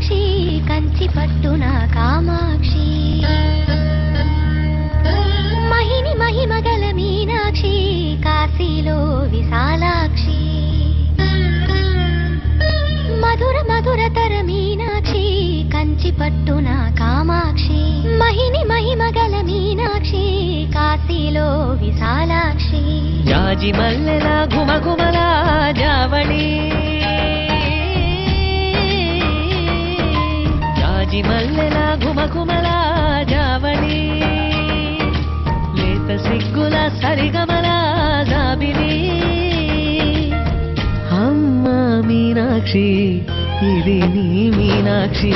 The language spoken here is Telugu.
మీనాక్షి కంచి పట్టున కామాక్షి మహిని మహిమగల మీనాక్షి కాశీలో విశాలాక్షి మధుర మధురతర మీనాక్షి కంచి పట్టున కామాక్షి మహిని మహిమగల మీనాక్షి కాశీలో విశాలాక్షి జాజి మల్లెల ఘుమఘుమల జావళి జాజి మల్లెల ఘుమఘుమల జావళి లేత సిగ్గుల సరిగమల జాబిలి అమ్మ మీనాక్షి ఇది నీ మీనాక్షి